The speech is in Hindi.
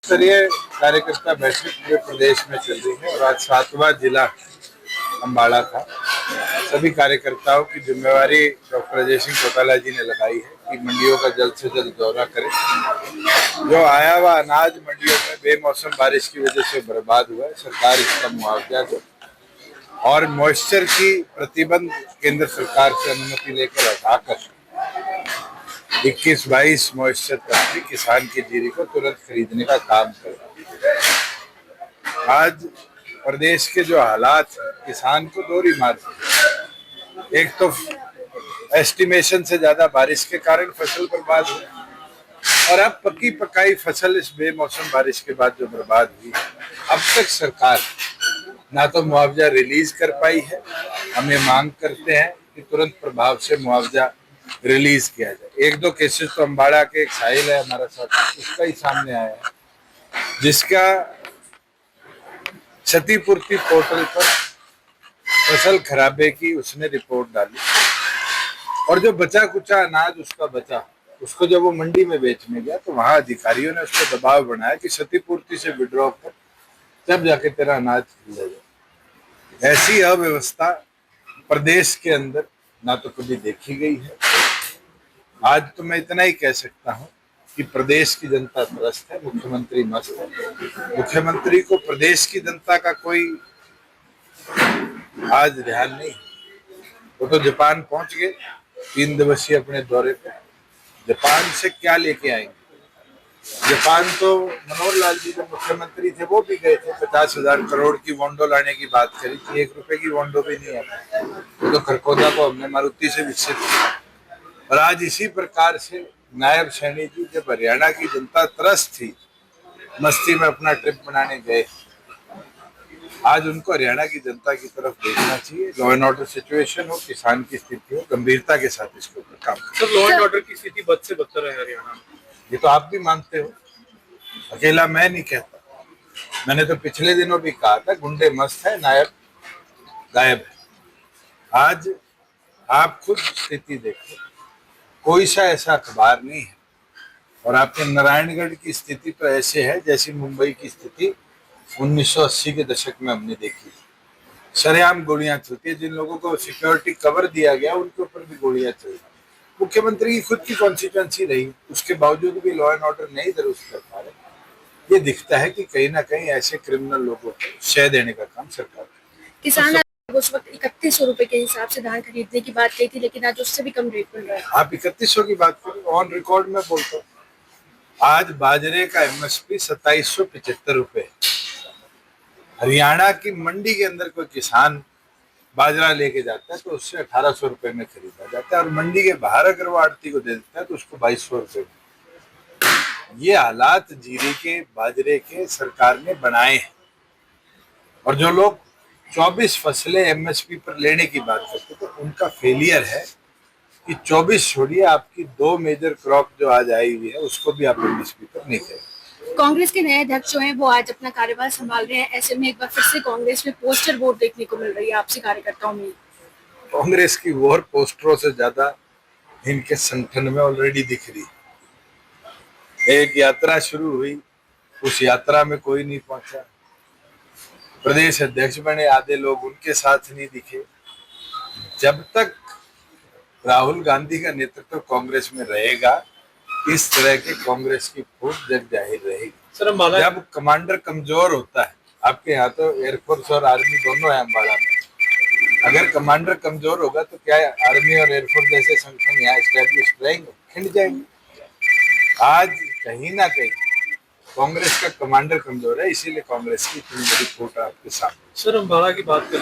स्तरीय कार्यकर्ता बैठक पूरे प्रदेश में चल रही है और आज 7वां जिला अम्बाड़ा था। सभी कार्यकर्ताओं की जिम्मेवारी डॉक्टर अजय सिंह चौटाला जी ने लगाई है कि मंडियों का जल्द से जल्द दौरा करें। जो आया हुआ अनाज मंडियों में बेमौसम बारिश की वजह से बर्बाद हुआ है, सरकार इसका मुआवजा दे और मॉइस्चर की प्रतिबंध केंद्र सरकार से अनुमति लेकर हटाकर 21-22 मॉइस्चर तक भी किसान की जीरी को तुरंत खरीदने का काम कर। आज प्रदेश के जो हालात किसान को दोहरी मार, एक तो एस्टिमेशन से ज्यादा बारिश के कारण फसल बर्बाद हुई और अब पकी पकाई फसल इस बेमौसम बारिश के बाद जो बर्बाद हुई, अब तक सरकार ना तो मुआवजा रिलीज कर पाई है। हम ये मांग करते हैं कि तुरंत प्रभाव से मुआवजा रिलीज किया जाए। एक दो केसेस तो अम्बाड़ा के एक साहिल है हमारा साथ, उसका ही सामने आया है, जिसका क्षतिपूर्ति पोर्टल पर फसल खराबे की उसने रिपोर्ट डाली और जो बचा कुचा अनाज उसका बचा, उसको जब वो मंडी में बेचने गया तो वहां अधिकारियों ने उसको दबाव बनाया कि क्षतिपूर्ति से विड्रॉ कर, तब जाके तेरा अनाज खरीदा जाए। ऐसी अव्यवस्था प्रदेश के अंदर ना तो कभी देखी गई है। आज तो मैं इतना ही कह सकता हूं कि प्रदेश की जनता त्रस्त है, मुख्यमंत्री मस्त है। मुख्यमंत्री को प्रदेश की जनता का कोई आज ध्यान नहीं। वो तो जापान पहुंच गए 3 दिवसीय अपने दौरे पे। जापान से क्या लेके आएंगे? जापान तो मनोहर लाल जी जो मुख्यमंत्री थे वो भी गए थे, 50,000 करोड़ की वोंडो लाने की बात करी थी, 1 रुपए की वोंडो भी नहीं आता। तो खरखोदा को हमने मारुति से विकसित किया और आज इसी प्रकार से नायब सैनी जी जब हरियाणा की जनता त्रस्त थी, मस्ती में अपना ट्रिप बनाने गए, आज उनको हरियाणा की जनता की तरफ देखना चाहिए। लॉ एंड ऑर्डर सिचुएशन हो, किसान की स्थिति हो, गंभीरता के साथ इसके ऊपर काम करें। सर, लॉ एंड ऑर्डर की स्थिति बद से बदतर है हरियाणा में। ये तो आप भी मानते हो, अकेला मैं नहीं कहता। मैंने तो पिछले दिनों भी कहा था गुंडे मस्त है, नायब गायब है। आज आप खुद स्थिति देखो, कोई सा ऐसा अखबार नहीं है और आपके नारायणगढ़ की स्थिति तो ऐसे है जैसी मुंबई की स्थिति 1980 के दशक में हमने देखी थी। सरेआम गोलियां चलती है, जिन लोगों को सिक्योरिटी कवर दिया गया उनके ऊपर भी गोलियां चल रही। मुख्यमंत्री की खुद की कॉन्स्टिट्यूएंसी रही, उसके बावजूद भी लॉ एंड ऑर्डर नहीं दुरुस्त कर पा रहे। ये दिखता है कि कहीं ना कहीं ऐसे क्रिमिनल लोगों को शय देने का काम सरकार। किसान उस वक्त 3100 रुपए के हिसाब से धान खरीदने की बात कही थी, लेकिन आज उससे भी कम रेट मिल रहा है। आप 3100 की बात करें, ऑन रिकॉर्ड में बोलता हूँ, आज बाजरे का एमएसपी 2775 रुपए। हरियाणा की मंडी के अंदर कोई किसान बाजरा लेके जाता है तो उससे 1800 रुपए में खरीदा जाता है और मंडी के बाहर अगर वो आड़ती को दे देता है तो उसको 2200 रुपए में। ये हालात जीरे के, बाजरे के सरकार ने बनाए हैं और जो लोग 24 फसलें एमएसपी पर लेने की बात करते तो उनका फेलियर है कि 24 छोड़िए, आपकी 2 मेजर क्रॉप जो आज आई हुई है उसको भी आप एमएसपी पर नहीं करें। कांग्रेस के नए अध्यक्ष जो हैं वो आज अपना कार्यभार संभाल रहे हैं, ऐसे में एक बार फिर से कांग्रेस में पोस्टर वोट देखने को मिल रही है आपसी कार्यकर्ताओं में। कांग्रेस की वोर पोस्टरों से ज्यादा इनके संगठन में ऑलरेडी दिख रही। एक यात्रा शुरू हुई, उस यात्रा में कोई नहीं पहुंचा। प्रदेश अध्यक्ष बने, आधे लोग उनके साथ नहीं दिखे। जब तक राहुल गांधी का नेतृत्व कांग्रेस में रहेगा, इस तरह के कांग्रेस की फूट जग जाहिर रहेगी। सर, जब कमांडर कमजोर होता है, आपके यहाँ तो एयरफोर्स और आर्मी दोनों है अम्बाड़ा में, अगर कमांडर कमजोर होगा तो क्या आर्मी और एयरफोर्स जैसे संगठन यहाँ एस्टेब्लिश रहेंगे? खिंड जाएंगे। आज कहीं ना कहीं कांग्रेस का कमांडर कमजोर है, इसीलिए कांग्रेस की इतनी बड़ी फूट आपके सामने। सर, अम्बाड़ा की बात करें